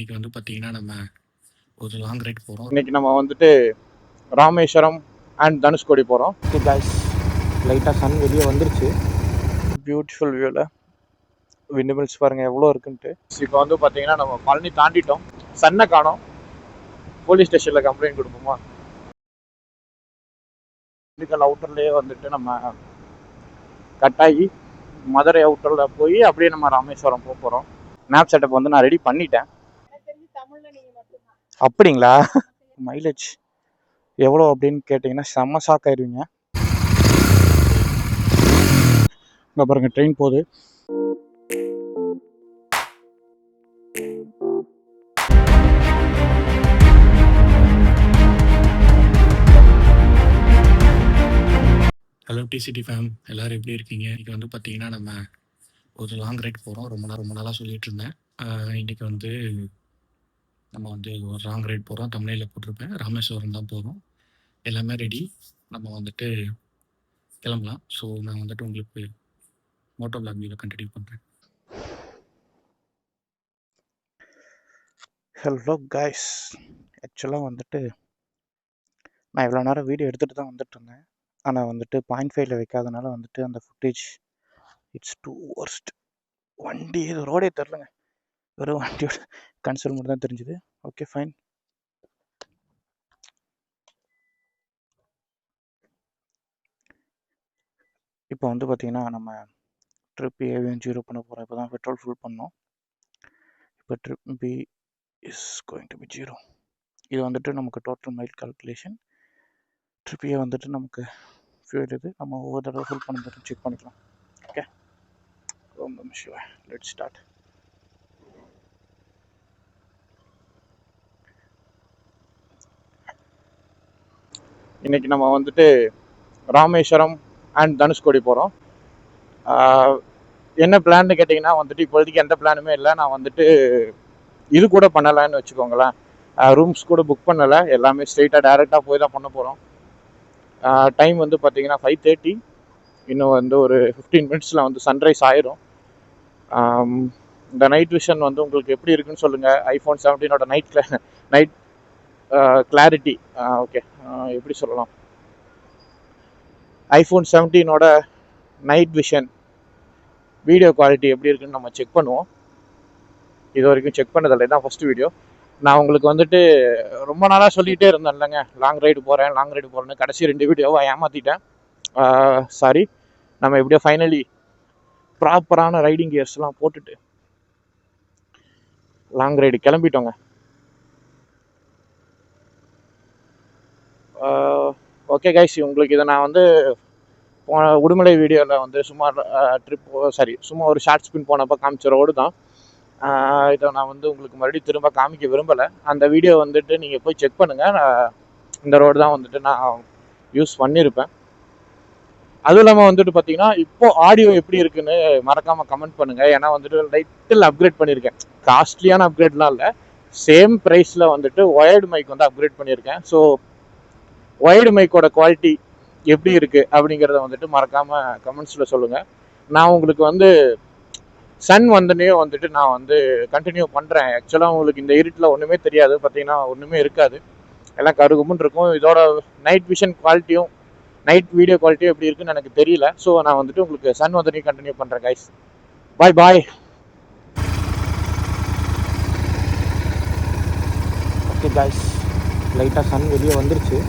இன்னைக்கு வந்து பார்த்தீங்கன்னா, நம்ம ஒரு லாங் ரைட் போகிறோம். இன்னைக்கு நம்ம வந்துட்டு ராமேஸ்வரம் அண்ட் தனுஷ்கோடி போகிறோம். ஓகே காய்ஸ், லைட்டாக சன் வெளியே வந்துருச்சு. பியூட்டிஃபுல் வியூவில் விண்டமில்ஸ் பாருங்கள் எவ்வளோ இருக்குன்ட்டு. இப்போ வந்து பார்த்தீங்கன்னா நம்ம பழனி தாண்டிட்டோம். சன்னை காணோம். போலீஸ் ஸ்டேஷனில் கம்ப்ளைண்ட் கொடுப்போமா? திண்டுக்கல் அவுட்டர்லேயே வந்துட்டு நம்ம கட்டாயி மதுரை அவுட்டரில் போய் அப்படியே நம்ம ராமேஸ்வரம் போக போகிறோம். மேப் செட்டப் வந்து நான் ரெடி பண்ணிட்டேன். அப்படிங்களா? மைலேஜ் எவ்வளோ அப்படின்னு கேட்டிங்கன்னா செம்ம ஷாக் ஆயிடுவீங்க. இங்கே பாருங்கள் ட்ரெயின் போகுது. ஹலோ டிசிடி ஃபேம், எல்லோரும் எப்படி இருக்கீங்க? இன்றைக்கி வந்து பார்த்தீங்கன்னா, நம்ம ஒரு லாங் ரைட் போகிறோம். ரொம்ப நாளாக சொல்லிகிட்டு இருந்தேன். இன்றைக்கி வந்து நம்ம வந்து ஒரு லாங் ரைட் போகிறோம். தமிழில் போட்டிருப்பேன். ராமேஸ்வரம் தான் போகிறோம். எல்லாமே ரெடி. நம்ம வந்துட்டு கிளம்பலாம். ஸோ நான் வந்துட்டு உங்களுக்கு மோட்டோ பிளாக் வீடியோ கண்டினியூ பண்ணுறேன். ஹலோ காய்ஸ், ஆக்சுவலாக வந்துட்டு நான் இவ்வளோ நேரம் வீடியோ எடுத்துகிட்டு தான் வந்துட்டு இருந்தேன். ஆனால் வந்துட்டு 0.5 வைக்காதனால வந்துட்டு அந்த ஃபுட்டேஜ் இட்ஸ் டூ வர்ஸ்ட். வண்டி இது ரோடே தெரிலங்க. வெறும் வண்டியோட கன்சோல் மட்டும் தான் தெரிஞ்சுது. Okay fine. இப்போ வந்து பார்த்திங்கன்னா நம்ம ட்ரிப் ஏவியும் 0 பண்ண போகிறோம். இப்போ தான் பெட்ரோல் ஃபுல் பண்ணோம். இப்போ trip B is going to be 0. இது வந்துட்டு நமக்கு total mile calculation. Trip A வந்துட்டு நமக்கு ஃபியூல் இது நம்ம ஒவ்வொரு தடவை ஃபுல் பண்ணி செக் பண்ணிக்கலாம். ஓகே, ஓம் நம சிவாய. Let's start. இன்னைக்கு நம்ம வந்துட்டு ராமேஸ்வரம் அண்ட் தனுஷ்கோடி போகிறோம். என்ன பிளான்னு கேட்டிங்கன்னா வந்துட்டு இப்போதைக்கு எந்த பிளானுமே இல்லை. நான் வந்துட்டு இது கூட பண்ணலைன்னு வச்சுக்கோங்களேன். ரூம்ஸ் கூட புக் பண்ணலை. எல்லாமே ஸ்ட்ரெயிட்டாக டேரெக்டாக போய் தான் பண்ண போகிறோம். டைம் வந்து பார்த்தீங்கன்னா 5:30. இன்னும் வந்து ஒரு 15 மினிட்ஸில் வந்து சன்ரைஸ் ஆயிரும். இந்த நைட் விஷன் வந்து உங்களுக்கு எப்படி இருக்குன்னு சொல்லுங்கள். iPhone 17ஓட நைட் கிளாரிட்டி, ஓகே எப்படி சொல்லலாம், iPhone 17ஓட நைட் விஷன் வீடியோ குவாலிட்டி எப்படி இருக்குன்னு நம்ம செக் பண்ணுவோம். இது வரைக்கும் செக் பண்ணதில்லை, தான் ஃபஸ்ட்டு வீடியோ. நான் உங்களுக்கு வந்துட்டு ரொம்ப நாளாக சொல்லிகிட்டே இருந்தேன் இல்லைங்க, லாங் ரைடு போகிறேன்னு. கடைசி 2 வீடியோவை ஏமாற்றிட்டேன். சாரி. நம்ம எப்படியோ ஃபைனலி ப்ராப்பரான ரைடிங் கியர்ஸ்லாம் போட்டுட்டு லாங் ரைடு கிளம்பிட்டோங்க. ஓகே கைஸ், உங்களுக்கு இதை நான் வந்து உடுமலை வீடியோவில் வந்து சும்மா ஒரு ஷார்ட் ஸ்பின் போனப்போ காமிச்ச ரோடு தான். இதை நான் வந்து உங்களுக்கு மறுபடியும் திரும்ப காமிக்க விரும்பலை. அந்த வீடியோ வந்துட்டு நீங்கள் போய் செக் பண்ணுங்கள். இந்த ரோடு தான் வந்துட்டு நான் யூஸ் பண்ணியிருப்பேன். அதுவும் இல்லாமல் வந்துட்டு பார்த்தீங்கன்னா இப்போ ஆடியோ எப்படி இருக்குன்னு மறக்காமல் கமெண்ட் பண்ணுங்கள். ஏன்னா வந்துட்டு லைட்டில் அப்கிரேட் பண்ணியிருக்கேன். காஸ்ட்லியான அப்கிரேட்லாம் இல்லை, சேம் ப்ரைஸில் வந்துட்டு ஒயர்டு மைக் வந்து அப்கிரேட் பண்ணியிருக்கேன். ஸோ ஒயர்டு மைக்கோட குவாலிட்டி எப்படி இருக்குது அப்படிங்கிறத வந்துட்டு மறக்காமல் கமெண்ட்ஸில் சொல்லுங்கள். நான் உங்களுக்கு வந்து சன் வந்தனே வந்துட்டு நான் வந்து கண்டினியூ பண்ணுறேன். ஆக்சுவலாக உங்களுக்கு இந்த இருட்டில் ஒன்றுமே தெரியாது, பார்த்தீங்கன்னா ஒன்றுமே இருக்காது, எல்லாம் கருகுமுன்னு இருக்கும். இதோட நைட் விஷன் குவாலிட்டியும் நைட் வீடியோ குவாலிட்டியும் எப்படி இருக்குன்னு எனக்கு தெரியல. ஸோ நான் வந்துட்டு உங்களுக்கு சன் வந்தனே கண்டினியூ பண்ணுறேன் கைஸ். பாய் பாய். ஓகே கைஸ், லைட்டாக சன் வெளியே வந்துருச்சு.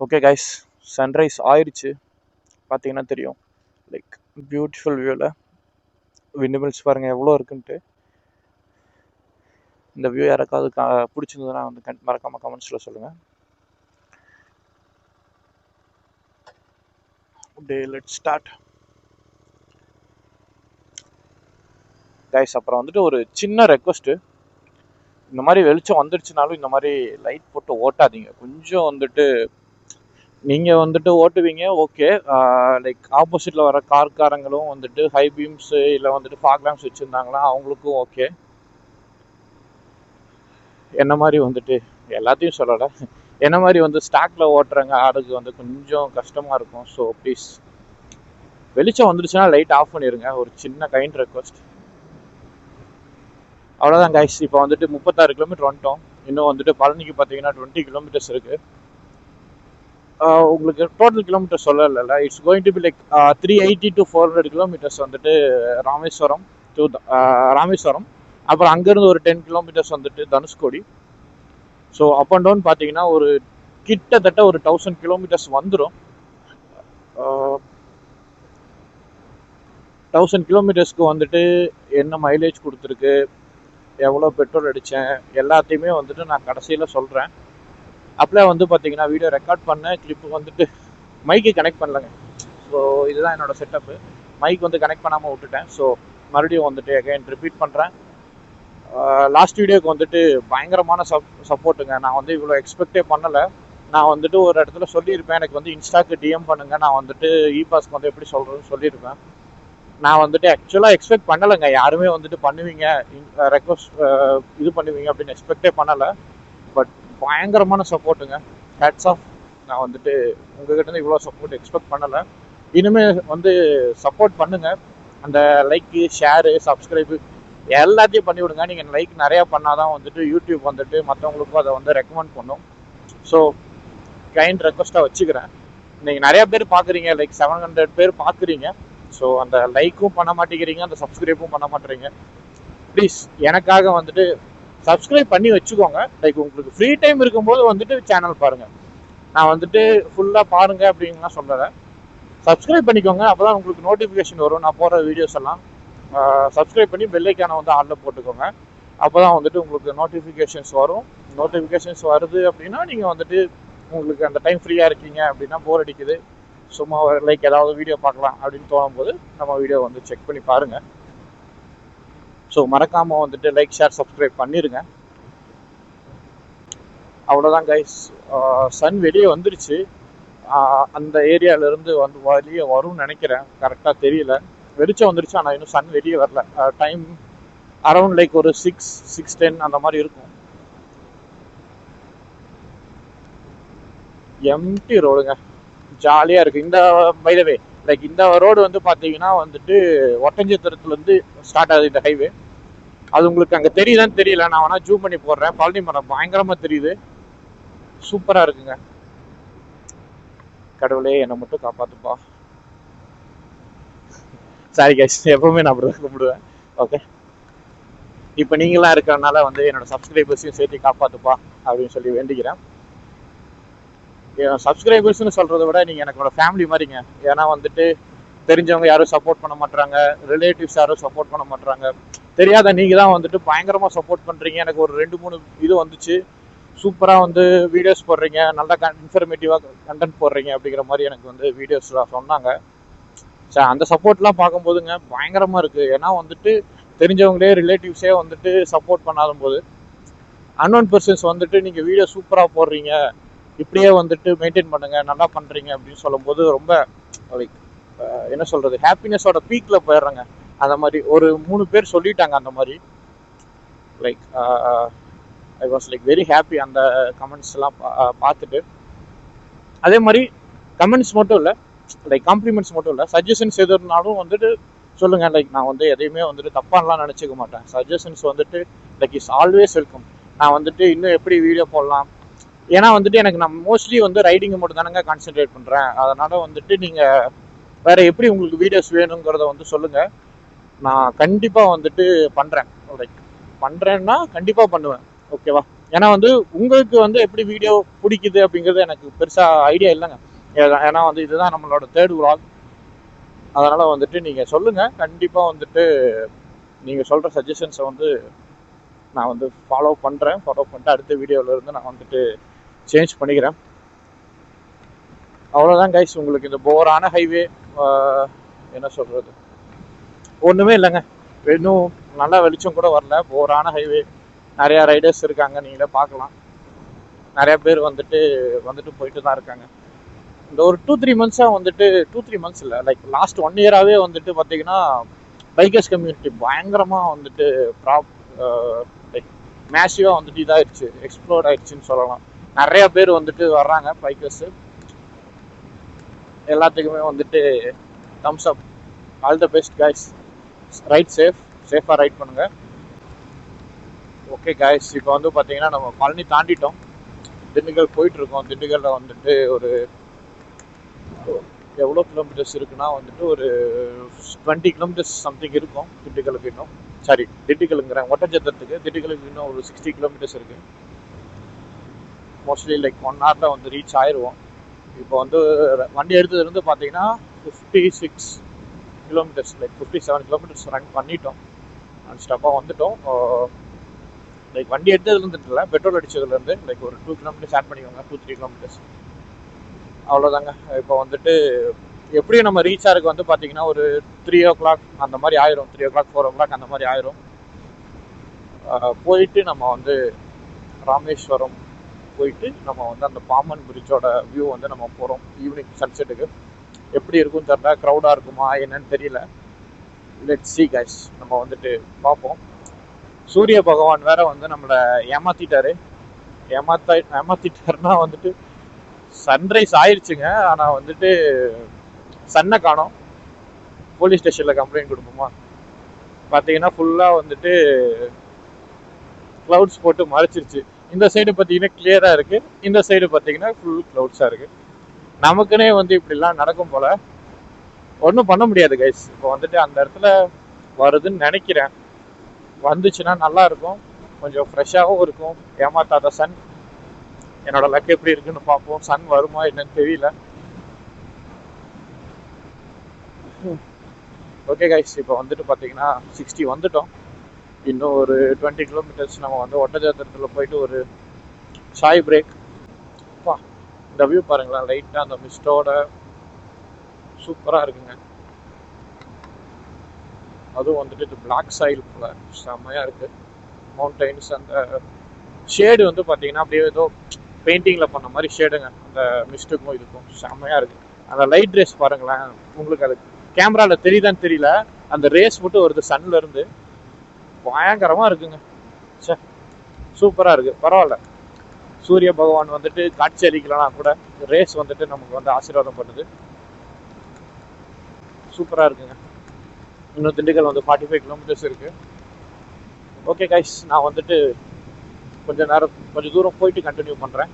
ஓகே கைஸ், சன்ரைஸ் ஆயிடுச்சு. பார்த்தீங்கன்னா தெரியும், லைக் பியூட்டிஃபுல் வியூவில் விண்டமில்ஸ் பாருங்கள் எவ்வளோ இருக்குன்ட்டு. இந்த வியூ யாருக்காவது பிடிச்சிருந்ததுன்னா வந்து மறக்காமல் கமெண்ட்ஸில் சொல்லுங்கள். அப்படியே லெட்ஸ் ஸ்டார்ட் கைஸ். அப்புறம் வந்துட்டு ஒரு சின்ன ரெக்வஸ்ட்டு, இந்த மாதிரி வெளிச்சம் வந்துடுச்சுனாலும் இந்த மாதிரி லைட் போட்டு ஓட்டாதீங்க. கொஞ்சம் வந்துட்டு நீங்கள் வந்துட்டு ஓட்டுவீங்க ஓகே, லைக் ஆப்போசிட்டில் வர கார்காரங்களும் வந்துட்டு ஹை பீம்ஸு இல்லை வந்துட்டு ஃபாக் லேம்ப்ஸ் வச்சுருந்தாங்களா அவங்களுக்கும் ஓகே. என்ன மாதிரி வந்துட்டு எல்லாத்தையும் சொல்லலை, என்ன மாதிரி வந்து ஸ்டாக்கில் ஓட்டுறங்க ஆடுக்கு வந்து கொஞ்சம் கஷ்டமாக இருக்கும். ஸோ ப்ளீஸ் வெளிச்சம் வந்துடுச்சுன்னா லைட் ஆஃப் பண்ணிடுங்க. ஒரு சின்ன கைண்ட் ரெக்வஸ்ட், அவ்வளோதான் கைஸ். இப்போ வந்துட்டு 36 கிலோமீட்டர் வந்துட்டோம். இன்னும் வந்துட்டு பழனிக்கு பார்த்தீங்கன்னா 20 கிலோமீட்டர்ஸ் இருக்குது. உங்களுக்கு டோட்டல் கிலோமீட்டர் சொல்லல, it's going to be like 380 to 400 kilometres வந்துட்டு ராமேஸ்வரம் டு ராமேஸ்வரம். அப்புறம் அங்கேருந்து ஒரு 10 கிலோமீட்டர்ஸ் வந்துட்டு Dhanushkodi. So up and down பார்த்தீங்கன்னா ஒரு கிட்டத்தட்ட ஒரு 1000 கிலோமீட்டர்ஸ் வந்துடும். 1000 கிலோமீட்டர்ஸ்க்கு வந்துட்டு என்ன மைலேஜ் கொடுத்துருக்கு, எவ்வளோ பெட்ரோல் அடித்தேன், எல்லாத்தையுமே வந்துட்டு நான் கடைசியில் சொல்கிறேன். அப்படியே வந்து பார்த்தீங்கன்னா வீடியோ ரெக்கார்ட் பண்ண கிளிப்பு வந்துட்டு மைக்கு கனெக்ட் பண்ணலங்க. ஸோ இதுதான் என்னோடய செட்டப்பு. மைக் வந்து கனெக்ட் பண்ணாமல் விட்டுட்டேன். ஸோ மறுபடியும் வந்துட்டு அகைன் ரிப்பீட் பண்ணுறேன். லாஸ்ட் வீடியோக்கு வந்துட்டு பயங்கரமான சப்போர்ட்டுங்க. நான் வந்து இவ்வளோ எக்ஸ்பெக்டே பண்ணலை. நான் வந்துட்டு ஒரு இடத்துல சொல்லியிருப்பேன், எனக்கு வந்து இன்ஸ்டாக்கு டிஎம் பண்ணுங்கள், நான் வந்துட்டு இபாஸ்க்கு வந்து எப்படி சொல்கிறதுன்னு சொல்லியிருப்பேன். நான் வந்துட்டு ஆக்சுவலாக எக்ஸ்பெக்ட் பண்ணலைங்க, யாருமே வந்துட்டு பண்ணுவீங்க ரெக்வஸ்ட் இது பண்ணுவீங்க அப்படின்னு எக்ஸ்பெக்டே பண்ணலை. பட் பயங்கரமான சப்போர்ட்டுங்க, ஹேட்ஸ் ஆஃப். நான் வந்துட்டு உங்ககிட்ட இவ்வளோ சப்போர்ட் எக்ஸ்பெக்ட் பண்ணலை. இனிமேல் வந்து சப்போர்ட் பண்ணுங்கள். அந்த லைக்கு, ஷேரு, சப்ஸ்கிரைபு எல்லாத்தையும் பண்ணி விடுங்க. நீங்கள் லைக் நிறையா பண்ணால் தான் வந்துட்டு யூடியூப் வந்துட்டு மற்றவங்களுக்கும் அதை வந்து ரெக்கமெண்ட் பண்ணும். ஸோ கைண்ட் ரெக்வஸ்ட்டாக வச்சுக்கிறேன். நீங்கள் நிறையா பேர் பார்க்குறீங்க, லைக் 700 பேர் பார்க்குறீங்க. ஸோ அந்த லைக்கும் பண்ண மாட்டேங்கிறீங்க, அந்த சப்ஸ்கிரைப்பும் பண்ண மாட்டேறீங்க. ப்ளீஸ் எனக்காக வந்துட்டு சப்ஸ்கிரைப் பண்ணி வச்சுக்கோங்க. லைக் உங்களுக்கு ஃப்ரீ டைம் இருக்கும்போது வந்துட்டு சேனல் பாருங்கள். நான் வந்துட்டு ஃபுல்லாக பாருங்கள் அப்படின்லாம் சொல்லலை, சப்ஸ்கிரைப் பண்ணிக்கோங்க. அப்போ தான் உங்களுக்கு நோட்டிஃபிகேஷன் வரும் நான் போகிற வீடியோஸ் எல்லாம். சப்ஸ்கிரைப் பண்ணி பெல் ஐக்கானை வந்து ஆனில் போட்டுக்கோங்க. அப்போ தான் வந்துட்டு உங்களுக்கு நோட்டிஃபிகேஷன்ஸ் வரும். நோட்டிஃபிகேஷன்ஸ் வருது அப்படின்னா நீங்கள் வந்துட்டு உங்களுக்கு அந்த டைம் ஃப்ரீயாக இருக்கீங்க அப்படின்னா, போர் அடிக்குது, சும்மா லைக் ஏதாவது வீடியோ பார்க்கலாம் அப்படின்னு தோணும் போது நம்ம வீடியோ வந்து செக் பண்ணி பாருங்கள். ஸோ மறக்காமல் வந்துட்டு லைக், ஷேர், சப்ஸ்கிரைப் பண்ணிடுங்க. அவ்வளோதான் கைஸ். சன் வெளியே வந்துருச்சு. அந்த ஏரியாவிலேருந்து வந்து வெளியே வரும்னு நினைக்கிறேன், கரெக்டாக தெரியல. வெளிச்சம் வந்துருச்சு, ஆனால் இன்னும் சன் வெளியே வரல. டைம் அரௌண்ட் லைக் ஒரு 6-6:10 அந்த மாதிரி இருக்கும். எம்டி ரோடுங்க, ஜாலியாக இருக்குது. இந்த பை த வே லைக் இந்த ரோடு வந்து பார்த்தீங்கன்னா வந்துட்டு ஒட்டஞ்சத்திரத்துலேருந்து ஸ்டார்ட் ஆகுது இந்த ஹைவே. அது உங்களுக்கு அங்கே தெரியுதான்னு தெரியல, நான் வேணால் ஜூம் பண்ணி போடுறேன். பழனி மரம் பயங்கரமாக தெரியுது, சூப்பராக இருக்குங்க. கடவுளே என்னை மட்டும் காப்பாற்றுப்பா. சாரி கைஸ், எப்பவுமே நான் அப்படி தான் கும்பிடுவேன். ஓகே, இப்போ நீங்களாம் இருக்கிறனால வந்து என்னோட சப்ஸ்கிரைபர்ஸையும் சேர்த்து காப்பாற்றுப்பா அப்படின்னு சொல்லி வேண்டிக்கிறேன். சப்ஸ்கிரைபர்ஸ்னு சொல்கிறத விட நீங்கள் எனக்கோட ஃபேமிலி மாதிரிங்க. ஏன்னா வந்துட்டு தெரிஞ்சவங்க யாரும் சப்போர்ட் பண்ண மாட்டாங்க, ரிலேட்டிவ்ஸ் யாரும் சப்போர்ட் பண்ண மாட்டாங்க. தெரியாத நீங்கள் தான் வந்துட்டு பயங்கரமாக சப்போர்ட் பண்ணுறீங்க. எனக்கு ஒரு 2-3 இது வந்துச்சு, சூப்பராக வந்து வீடியோஸ் போடுறீங்க, நல்லா இன்ஃபர்மேட்டிவாக கண்டென்ட் போடுறீங்க அப்படிங்கிற மாதிரி எனக்கு வந்து வீடியோஸ்லாம் சொன்னாங்க. சார் அந்த சப்போர்ட்லாம் பார்க்கும்போதுங்க பயங்கரமாக இருக்குது. ஏன்னா வந்துட்டு தெரிஞ்சவங்களே ரிலேட்டிவ்ஸே வந்துட்டு சப்போர்ட் பண்ணாத போது, அன்னோன் பர்சன்ஸ் வந்துட்டு நீங்கள் வீடியோ சூப்பராக போடுறீங்க, இப்படியே வந்துட்டு மெயின்டைன் பண்ணுங்கள், நல்லா பண்ணுறீங்க அப்படின்னு சொல்லும்போது ரொம்ப லைக் என்ன சொல்கிறது, ஹாப்பினஸோட பீக்கில் போயிடுறேங்க. அந்த மாதிரி ஒரு 3 பேர் சொல்லிட்டாங்க. அந்த மாதிரி like I was like very happy அந்த கமெண்ட்ஸ்லாம் பார்த்துட்டு. அதே மாதிரி கமெண்ட்ஸ் மட்டும் இல்லை, லைக் காம்ப்ளிமெண்ட்ஸ் மட்டும் இல்லை, சஜஷன்ஸ் எது இருந்தாலும் வந்துட்டு சொல்லுங்கள். லைக் நான் வந்து எதையுமே வந்துட்டு தப்பானலாம் நினச்சிக்க மாட்டேன். சஜஷன்ஸ் வந்துட்டு லைக் இஸ் ஆல்வேஸ் வெல்கம். நான் வந்துட்டு இன்னும் எப்படி வீடியோ போடலாம், ஏன்னா வந்துட்டு எனக்கு நான் மோஸ்ட்லி வந்து ரைடிங்கை மட்டும் தானங்க கான்சென்ட்ரேட் பண்ணுறேன். அதனால் வந்துட்டு நீங்கள் வேறு எப்படி உங்களுக்கு வீடியோஸ் வேணுங்கிறத வந்து சொல்லுங்கள். நான் கண்டிப்பாக வந்துட்டு பண்ணுறேன். லைக் பண்ணுறேன்னா கண்டிப்பாக பண்ணுவேன், ஓகேவா? ஏன்னா வந்து உங்களுக்கு வந்து எப்படி வீடியோ பிடிக்குது அப்படிங்கிறது எனக்கு பெருசாக ஐடியா இல்லைங்க. ஏன்னா வந்து இதுதான் நம்மளோட தேர்ட் vlog. அதனால் வந்துட்டு நீங்கள் சொல்லுங்கள். கண்டிப்பாக வந்துட்டு நீங்கள் சொல்கிற சஜஷன்ஸை வந்து நான் வந்து ஃபாலோ பண்ணிட்டு அடுத்த வீடியோவிலேருந்து நான் வந்துட்டு சேஞ்ச் பண்ணிக்கிறேன். அவ்வளோதான் கைஸ். உங்களுக்கு இந்த போரான ஹைவே என்ன சொல்கிறது, ஒன்றுமே இல்லைங்க. இன்னும் நல்லா வெளிச்சம் கூட வரல. போரான ஹைவே, நிறையா ரைடர்ஸ் இருக்காங்க, நீங்களே பார்க்கலாம். நிறையா பேர் வந்துட்டு போயிட்டு தான் இருக்காங்க. இந்த ஒரு 2-3 மந்த்ஸாக வந்துட்டு 2-3 மந்த்ஸ் இல்லை, லைக் லாஸ்ட் 1 இயராகவே வந்துட்டு பார்த்தீங்கன்னா பைக்கர்ஸ் கம்யூனிட்டி பயங்கரமாக வந்துட்டு லைக் மேசிவாக வந்துட்டு இதாகிடுச்சு, எக்ஸ்ப்ளோர்ட் ஆயிடுச்சுன்னு சொல்லலாம். நிறையா பேர் வந்துட்டு வர்றாங்க பைக்கர்ஸு. எல்லாத்துக்குமே வந்துட்டு Thums up, all the best guys. Right சேஃபாக ரைட் பண்ணுங்கள். ஓகே கைஸ், இப்போ வந்து பார்த்தீங்கன்னா நம்ம பழனி தாண்டிட்டோம், திண்டுக்கல் போயிட்டுருக்கோம். திண்டுக்கல்லில் வந்துட்டு ஒரு எவ்வளோ கிலோமீட்டர்ஸ் இருக்குன்னா வந்துட்டு ஒரு 20 கிலோமீட்டர்ஸ் சம்திங் இருக்கும் திண்டுக்கலுக்கு. இன்னும் சாரி திண்டுக்கலுங்கிறேன், ஒட்டச்சத்திரத்துக்கு. திண்டுக்கலுக்கு இன்னும் ஒரு 60 கிலோமீட்டர்ஸ் இருக்குது. மோஸ்ட்லி லைக் 1 ஹவரில் வந்து ரீச் ஆயிடுவோம். இப்போ வந்து வண்டி எடுத்ததுலேருந்து பார்த்தீங்கன்னா 56 கிலோமீட்டர்ஸ், லைக் 57 கிலோமீட்டர்ஸ் ரன் பண்ணிட்டோம். நான் ஸ்டாப்பாக வந்துட்டோம். லைக் வண்டி எடுத்ததுலேருந்து இல்லை, பெட்ரோல் அடித்ததுலேருந்து லைக் ஒரு 2 கிலோமீட்டர்ஸ் ஆட் பண்ணிக்கோங்க, 2-3 கிலோமீட்டர்ஸ், அவ்வளோதாங்க. இப்போ வந்துட்டு எப்படியும் நம்ம ரீச் ஆகிறதுக்கு வந்து பார்த்தீங்கன்னா ஒரு 3 o'clock அந்த மாதிரி ஆயிரும். 3 o'clock 4 o'clock அந்த மாதிரி ஆயிரும். போயிட்டு நம்ம வந்து ராமேஸ்வரம் போயிட்டு நம்ம வந்து அந்த பாம்பன் பிரிட்ஜோட வியூ வந்து நம்ம போகிறோம் ஈவினிங் சன்செட்டுக்கு. எப்படி இருக்குன்னு தெரியல, க்ரௌடாக இருக்குமா என்னன்னு தெரியல. லெட்ஸ் see guys, நம்ம வந்துட்டு பார்ப்போம். சூரிய பகவான் வேற வந்து நம்மளை ஏமாத்திட்டாருன்னா வந்துட்டு சன்ரைஸ் ஆயிடுச்சுங்க. ஆனால் வந்துட்டு சன்னை காணோம். போலீஸ் ஸ்டேஷனில் கம்ப்ளைண்ட் கொடுப்போமா? பார்த்தீங்கன்னா ஃபுல்லாக வந்துட்டு க்ளவுட்ஸ் போட்டு மறைச்சிருச்சு. இந்த சைடு பார்த்தீங்கன்னா கிளியராக இருக்குது, இந்த சைடு பார்த்தீங்கன்னா ஃபுல் க்ளவுட்ஸாக இருக்குது. நமக்குன்னே வந்து இப்படிலாம் நடக்கும் போல். ஒன்றும் பண்ண முடியாது கைஸ். இப்போ வந்துட்டு அந்த இடத்துல வருதுன்னு நினைக்கிறேன். வந்துச்சுன்னா நல்லா இருக்கும், கொஞ்சம் ஃப்ரெஷ்ஷாகவும் இருக்கும். ஏமாத்தாத சன். என்னோட லக் எப்படி இருக்குன்னு பார்ப்போம். சன் வருமா என்னன்னு தெரியல. ஓகே கைஸ், இப்போ வந்துட்டு பார்த்தீங்கன்னா 60 வந்துட்டோம். இன்னும் ஒரு 20 கிலோமீட்டர்ஸ் நம்ம வந்து ஒட்டச்சத்திரத்தில் போயிட்டு ஒரு சாய் பிரேக். இந்த வியூ பாருங்களேன், லைட்டாக அந்த மிஸ்டோட சூப்பராக இருக்குங்க. அதுவும் வந்துட்டு இது பிளாக் சாயில் போல செம்மையாக இருக்குது. மவுண்டைன்ஸ், அந்த ஷேடு வந்து பார்த்தீங்கன்னா அப்படியே ஏதோ பெயிண்டிங்கில் பண்ண மாதிரி ஷேடுங்க. அந்த மிஸ்ட்டுக்கும் இதுக்கும் செம்மையாக இருக்குது. அந்த லைட் ரேஸ் பாருங்களேன், உங்களுக்கு அது கேமராவில் தெரியுதான்னு தெரியல, அந்த ரேஸ் மட்டும் வருது சன்லேருந்து. பயங்கரமாக இருக்குங்க. சே, சூப்பராக இருக்குது. பரவாயில்ல, சூரிய பகவான் வந்துட்டு காட்சி அளிக்கலனா கூட ரேஸ் வந்துட்டு நமக்கு வந்து ஆசீர்வாதம் பண்ணுது. சூப்பராக இருக்குங்க. இன்னும் திண்டுக்கல் வந்து 45 கிலோமீட்டர்ஸ் இருக்குது. ஓகே கைஸ், நான் வந்துட்டு கொஞ்சம் தூரம் போயிட்டு கண்டினியூ பண்ணுறேன்.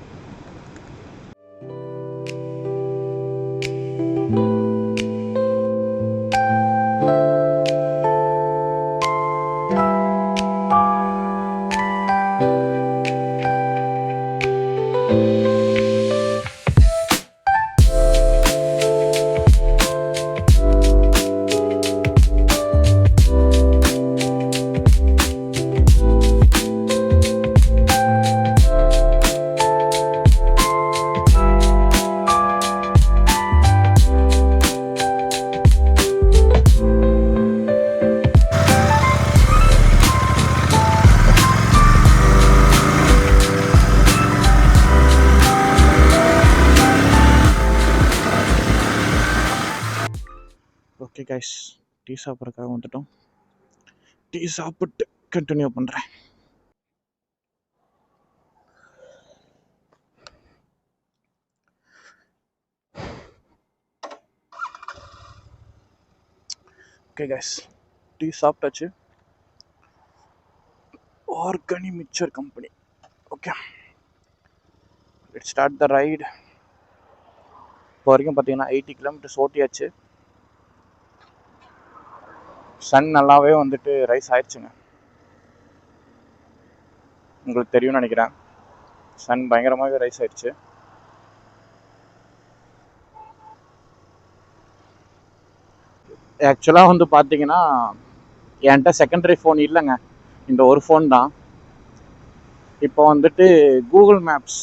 ஓகே கைஸ், டீ சாப்பிட்றதுக்காக வந்துட்டோம். டீ சாப்பிட்டு கண்டினியூ பண்ணுறேன். ஓகே கைஸ், டீ சாப்பிட்டாச்சு. ஆர்கானி mixer company. Okay, let's start the ride. இப்போ வரைக்கும் பார்த்தீங்கன்னா 80 கிலோமீட்டர்ஸ் ஓட்டியாச்சு. சன் நல்லாவே வந்துட்டு ரைஸ் ஆயிடுச்சுங்க, உங்களுக்கு தெரியும்னு நினைக்கிறேன். சன் பயங்கரமாகவே ரைஸ் ஆயிடுச்சு. ஆக்சுவலாக வந்து பார்த்தீங்கன்னா என்கிட்ட செகண்டரி ஃபோன் இல்லைங்க, இந்த ஒரு ஃபோன் தான். இப்போ வந்துட்டு கூகுள் மேப்ஸ்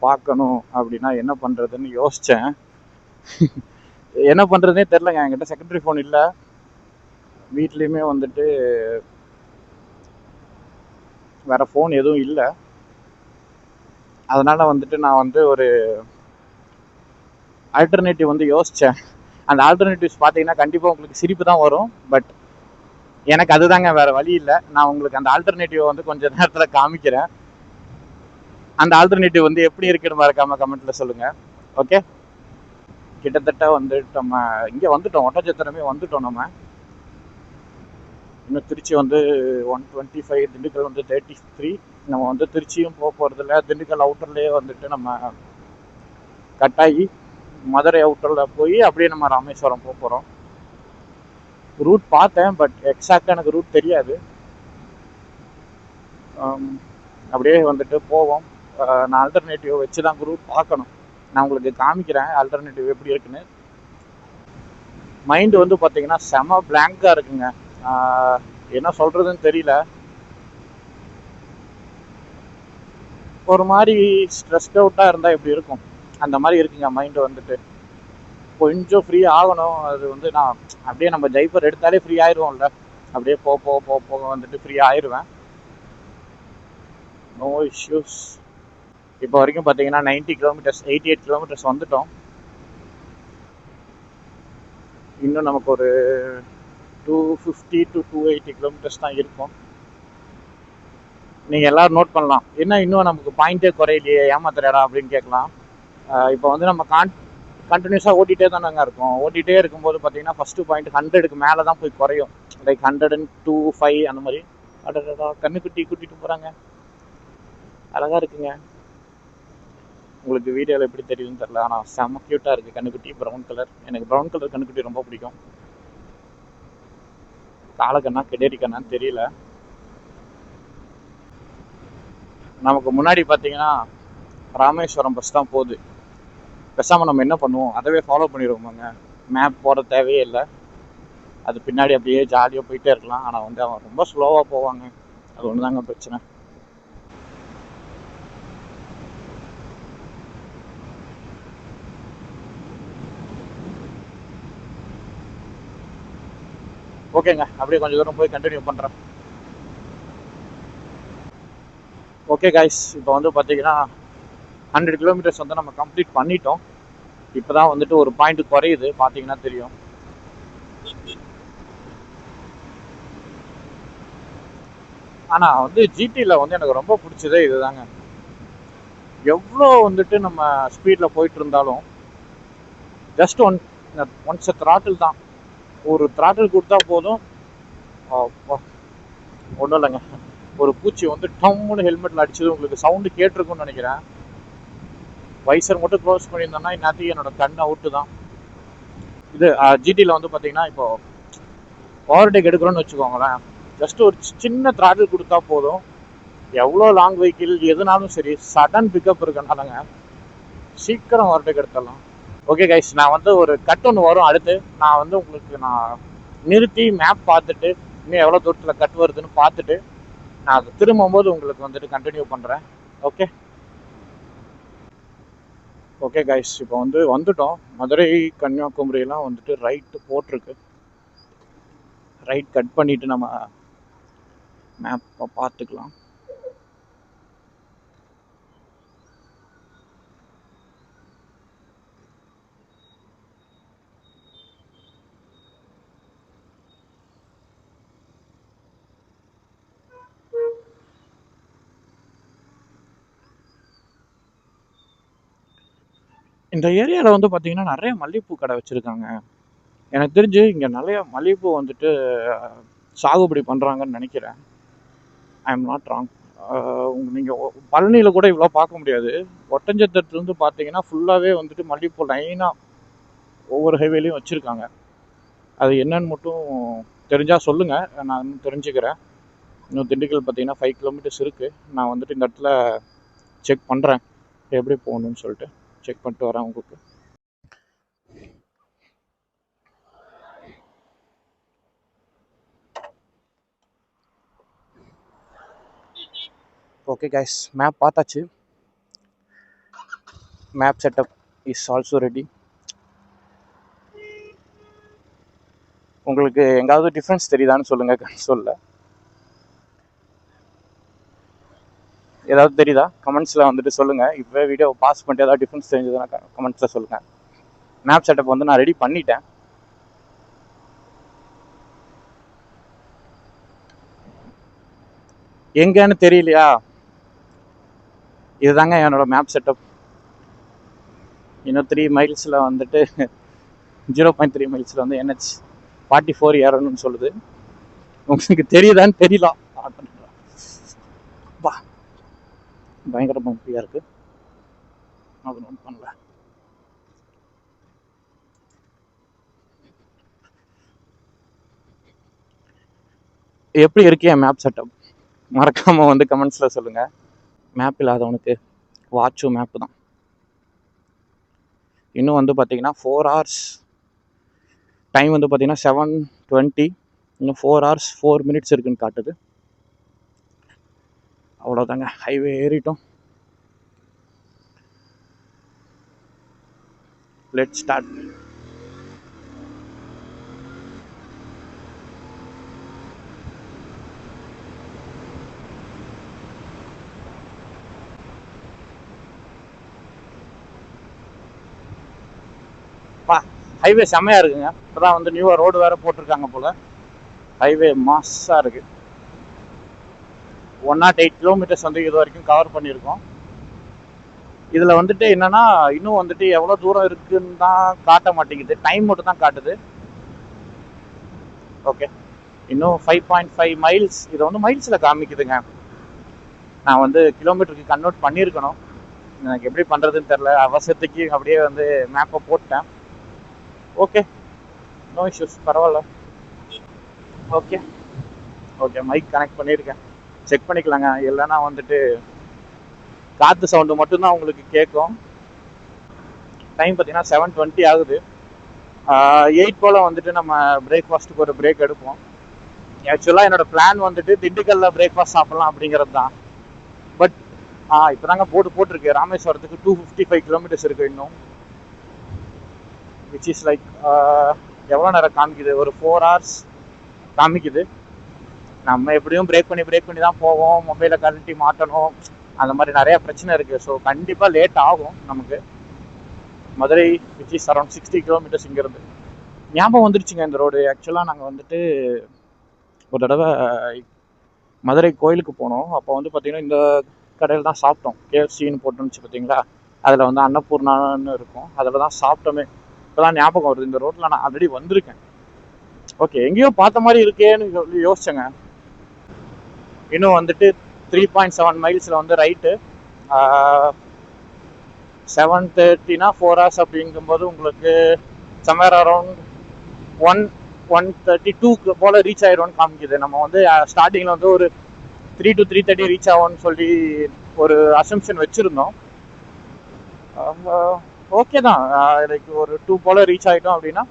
பார்க்கணும் அப்படின்னா என்ன பண்ணுறதுன்னு யோசித்தேன். என்ன பண்ணுறதுனே தெரிலங்க, என்கிட்ட செகண்டரி ஃபோன் இல்லை. வீட்லேயுமே வந்துட்டு வேறு ஃபோன் எதுவும் இல்லை. அதனால் வந்துட்டு நான் வந்து ஒரு ஆல்டர்னேட்டிவ் வந்து யோசித்தேன். அந்த ஆல்டர்னேட்டிவ்ஸ் பார்த்தீங்கன்னா கண்டிப்பாக உங்களுக்கு சிரிப்பு தான் வரும். பட் எனக்கு அதுதாங்க, வேறு வழி இல்லை. நான் உங்களுக்கு அந்த ஆல்டர்னேட்டிவ் வந்து கொஞ்சம் நேரத்தில் காமிக்கிறேன். அந்த ஆல்டர்னேட்டிவ் வந்து எப்படி இருக்குன்னு மறக்காமல் கமெண்ட்டில் சொல்லுங்கள். ஓகே, கிட்டத்தட்ட வந்து நம்ம இங்கே வந்துட்டோம், ஒட்டச்சத்திரமே வந்துட்டோம். நம்ம இன்னும் திருச்சி வந்து 125, திண்டுக்கல் வந்து 33. நம்ம வந்து திருச்சியும் போக போகிறதில்ல. திண்டுக்கல் அவுட்டர்லேயே வந்துட்டு நம்ம கட்டாயி மதுரை அவுட்டரில் போய் அப்படியே நம்ம ராமேஸ்வரம் போக போகிறோம். ரூட் பார்த்தேன், பட் எக்ஸாக்டாக எனக்கு ரூட் தெரியாது. அப்படியே வந்துட்டு போவோம். நான் ஆல்டர்னேட்டிவ் வச்சு தான் ரூட் பார்க்கணும். நான் உங்களுக்கு காமிக்கிறேன் ஆல்டர்னேட்டிவ் எப்படி இருக்குன்னு. மைண்டு வந்து பார்த்தீங்கன்னா செம பிளாங்காக இருக்குங்க. என்ன சொல்கிறதுன்னு தெரியல. ஒரு மாதிரி ஸ்ட்ரெஸ்ட் அவுட்டாக இருந்தால் எப்படி இருக்கும், அந்த மாதிரி இருக்குங்க மைண்டு வந்துட்டு. கொஞ்சம் ஃப்ரீ ஆகணும். அது வந்து நான் அப்படியே நம்ம ஜைப்பர் எடுத்தாலே ஃப்ரீ ஆயிடுவோம்ல, அப்படியே போக வந்துட்டு ஃப்ரீ ஆயிடுவேன். No issues. இப்போ வரைக்கும் பார்த்தீங்கன்னா 90 கிலோமீட்டர்ஸ், 88 கிலோமீட்டர்ஸ் வந்துட்டோம். இன்னும் நமக்கு ஒரு 250 to 280 கிலோமீட்டர்ஸ் தான் இருக்கும். நீங்கள் எல்லோரும் நோட் பண்ணலாம், என்ன இன்னும் நமக்கு பாயிண்ட்டே குறையிலையே, ஏமாத்துறடா அப்படின்னு கேட்கலாம். இப்போ வந்து நம்ம கண்டினியூஸாக ஓட்டிகிட்டே தானேங்க இருக்கும். ஓட்டிகிட்டே இருக்கும்போது பார்த்தீங்கன்னா ஃபஸ்ட்டு பாயிண்ட் 100க்கு மேலே தான் போய் குறையும். லைக் 102.5 அந்த மாதிரி. அடடா, கண்ணுக்குட்டி கூட்டிகிட்டு போகிறாங்க, அழகாக இருக்குங்க. உங்களுக்கு வீடியோவில் எப்படி தெரியுதுன்னு தெரில, ஆனால் செம்ம க்யூட்டாக இருக்குது கண்ணுக்குட்டி. ப்ரௌன் கலர், எனக்கு ப்ரௌன் கலர் கண்ணுக்குட்டி ரொம்ப பிடிக்கும். காலக்கண்ணா கெடேரி கண்ணான்னு தெரியல. நமக்கு முன்னாடி பார்த்தீங்கன்னா ராமேஸ்வரம் பஸ் தான் போகுது. பேசாமல் நம்ம என்ன பண்ணுவோம், அதவே ஃபாலோ பண்ணிடுவோமாங்க. மேப் போட தேவையே இல்லை, அது பின்னாடி அப்படியே ஜாலியாக போயிட்டே இருக்கலாம். ஆனால் வந்து அவன் ரொம்ப ஸ்லோவாக போவாங்க, அது ஒன்று தாங்க பிரச்சனை. ஓகேங்க, அப்படியே கொஞ்சம் தூரம் போய் கண்டினியூ பண்ணுறேன். ஓகே கைஸ், இப்போ வந்து பார்த்தீங்கன்னா 100 கிலோமீட்டர்ஸ் வந்து நம்ம கம்ப்ளீட் பண்ணிட்டோம். இப்போ தான் வந்துட்டு ஒரு பாயிண்ட் குறையுது, பார்த்தீங்கன்னா தெரியும். ஆனால் வந்து ஜிடியில் வந்து எனக்கு ரொம்ப பிடிச்சதே இதுதாங்க. எவ்வளோ வந்துட்டு நம்ம ஸ்பீடில் போயிட்டு இருந்தாலும் ஜஸ்ட் ஒன்ஸ் த்ராட்டில் தான். ஒரு த்ராட்டில் கொடுத்தா போதும். ஒன்றும் இல்லைங்க, ஒரு பூச்சி வந்து டம்முன்னு ஹெல்மெட்டில் அடிச்சது உங்களுக்கு சவுண்டு கேட்டிருக்குன்னு நினைக்கிறேன். வைசர் மட்டும் க்ளோஸ் பண்ணியிருந்தோன்னா இந்நேரத்துக்கு என்னோட கண் அவுட்டு தான். இது ஜிடியில் வந்து பார்த்தீங்கன்னா இப்போ ஓவர்டேக் எடுக்கிறோன்னு வச்சுக்கோங்களேன், ஜஸ்ட் ஒரு சின்ன த்ராட்டில் கொடுத்தா போதும். எவ்வளோ லாங் வெஹிக்கிள் எதுனாலும் சரி, சடன் பிக்கப் இருக்கனாலங்க சீக்கிரம் ஓவர்டேக் எடுத்துடலாம். ஓகே கைஸ், நான் வந்து ஒரு கட் ஒன்று வரும் அடுத்து. நான் வந்து உங்களுக்கு நான் நிறுத்தி மேப் பார்த்துட்டு இன்னும் எவ்வளோ தூரத்தில் கட் வருதுன்னு பார்த்துட்டு நான் அதை திரும்பும்போது உங்களுக்கு வந்துட்டு கண்டினியூ பண்ணுறேன். ஓகே ஓகே கைஸ், இப்போ வந்து வந்துட்டோம். மதுரை கன்னியாகுமரியெல்லாம் வந்துட்டு ரைட்டு போட்டிருக்கு. ரைட் கட் பண்ணிவிட்டு நம்ம மேப்பை பார்த்துக்கலாம். இந்த ஏரியாவில் வந்து பார்த்தீங்கன்னா நிறைய மல்லிகைப்பூ கடை வச்சுருக்காங்க. எனக்கு தெரிஞ்சு இங்கே நிறைய மல்லிகைப்பூ வந்துட்டு சாகுபடி பண்ணுறாங்கன்னு நினைக்கிறேன். I am not wrong. நீங்கள் பழனியில் கூட இவ்வளோ பார்க்க முடியாது. ஒட்டஞ்சத்திரத்துலேருந்து பார்த்தீங்கன்னா ஃபுல்லாகவே வந்துட்டு மல்லிகைப்பூ லைனாக ஒவ்வொரு ஹைவேலையும் வச்சுருக்காங்க. அது என்னன்னு மட்டும் தெரிஞ்சால் சொல்லுங்கள், நான் இன்னும் தெரிஞ்சுக்கிறேன். இன்னும் திண்டுக்கல் பார்த்தீங்கன்னா 5 கிலோமீட்டர்ஸ் இருக்குது. நான் வந்துட்டு இந்த இடத்துல செக் பண்ணுறேன் எப்படி போகணுன்னு சொல்லிட்டு. செக் பண்ணிட்டு வரேன் உங்களுக்கு. ஓகே கைஸ், மேப் பார்த்தாச்சு. Map setup is also ready. உங்களுக்கு எங்காவது டிஃப்ரென்ஸ் தெரியுதான்னு சொல்லுங்கள். கன்சோலில் ஏதாவது தெரியுதா கமெண்ட்ஸில் வந்துட்டு சொல்லுங்கள். இப்போ வீடியோ பாஸ் பண்ணிட்டு ஏதாவது டிஃப்ரென்ஸ் தெரிஞ்சதுன்னா கமெண்ட்ஸில் சொல்லுங்கள். மேப் செட்டப் வந்து நான் ரெடி பண்ணிட்டேன். எங்கன்னு தெரியலையா? இதுதாங்க என்னோட மேப் செட்டப். இன்னும் 3 மைல்ஸில் வந்துட்டு 0.3 மைல்ஸில் வந்து NH44 ஏறணும்னு சொல்லுது. உங்களுக்கு தெரியுதான்னு தெரியல. பயங்கர பம்பியாக இருக்கு. அது நோட் பண்ணல. எப்படி இருக்கு என் மேப் செட்டப்? மறக்காமல் வந்து கமெண்ட்ஸில் சொல்லுங்கள். மேப் இல்லாதவனுக்கு வாட்சும் மேப்பு தான். இன்னும் வந்து பார்த்தீங்கன்னா 4 hours டைம் வந்து பார்த்தீங்கன்னா 7:20. இன்னும் 4 hours 4 minutes இருக்குன்னு காட்டுது. அவ்வளோதாங்க, ஹைவே ஏறிட்டோம். Let start. ஹைவே செம்மையாக இருக்குங்க. இப்போ தான் வந்து நியூவாக ரோடு வேறு போட்டிருக்காங்க போல். ஹைவே மாஸாக இருக்குது. 108 கிலோமீட்டர்ஸ் வந்து இது வரைக்கும் கவர் பண்ணியிருக்கோம். இதில் வந்துட்டு என்னென்னா இன்னும் வந்துட்டு எவ்வளோ தூரம் இருக்குன்னு தான் காட்ட மாட்டேங்குது, டைம் மட்டும் தான் காட்டுது. ஓகே, இன்னும் 5.5 மைல்ஸ். இதை வந்து மைல்ஸில் காமிக்குதுங்க. நான் வந்து கிலோமீட்டருக்கு கன்வெர்ட் பண்ணியிருக்கணும். எனக்கு எப்படி பண்ணுறதுன்னு தெரில. அவசரத்துக்கு அப்படியே வந்து மேப்பை போட்டேன். ஓகே, நோ இஷ்யூஸ், பரவாயில்ல. ஓகே ஓகே, மைக் கனெக்ட் பண்ணியிருக்கேன். செக் பண்ணிக்கலாங்க. இல்லைன்னா வந்துட்டு காற்று சவுண்டு மட்டும்தான் உங்களுக்கு கேட்கும். டைம் பார்த்தீங்கன்னா 7:20 ஆகுது. 8 போல் வந்துட்டு நம்ம பிரேக்ஃபாஸ்ட்டுக்கு ஒரு பிரேக் எடுப்போம். ஆக்சுவலாக என்னோடய பிளான் வந்துட்டு திண்டுக்கல்லில் பிரேக்ஃபாஸ்ட் சாப்பிட்லாம் அப்படிங்கிறது தான். பட் இப்போ தாங்க போட்டிருக்கு. ராமேஸ்வரத்துக்கு 255 கிலோமீட்டர்ஸ் இருக்குது இன்னும். விச் இஸ் லைக் எவ்வளோ நேரம் காமிக்குது? ஒரு 4 hours காமிக்குது. நம்ம எப்படியும் பிரேக் பண்ணி தான் போவோம். மொபைலை கழட்டி மாட்டணும், அந்த மாதிரி நிறையா பிரச்சனை இருக்குது. ஸோ கண்டிப்பாக லேட் ஆகும் நமக்கு. Madurai which is around 60 kilometres இங்கேருந்து. ஞாபகம் வந்துருச்சுங்க இந்த ரோடு. ஆக்சுவலாக நாங்கள் வந்துட்டு ஒரு தடவை மதுரை கோயிலுக்கு போனோம். அப்போ வந்து பார்த்திங்கன்னா இந்த கடையில் தான் சாப்பிட்டோம். KFCன்னு போட்டுருந்துச்சு பார்த்தீங்களா? அதில் வந்து அன்னபூர்ணான்னு இருக்கும். அதில் தான் சாப்பிட்டோமே. இப்போ தான் ஞாபகம் வருது. இந்த ரோட்டில் நான் ஆல்ரெடி வந்திருக்கேன். ஓகே, எங்கேயோ பார்த்த மாதிரி இருக்கேன்னு யோசிச்சேங்க. இன்னும் வந்துட்டு 3.7 மைல்ஸில் வந்து ரைட்டு. 7:30னா 4 hours அப்படிங்கும்போது உங்களுக்கு சம்வேர் அரௌண்ட் 1:32 போல் ரீச் ஆயிடும்னு காமிக்குது. நம்ம வந்து ஸ்டார்டிங்கில் வந்து ஒரு 3 to 3:30 ரீச் ஆகும்னு சொல்லி ஒரு அசம்ஷன் வச்சுருந்தோம். ஓகே தான். லைக் ஒரு 2 போல் ரீச் ஆகிட்டோம் அப்படின்னா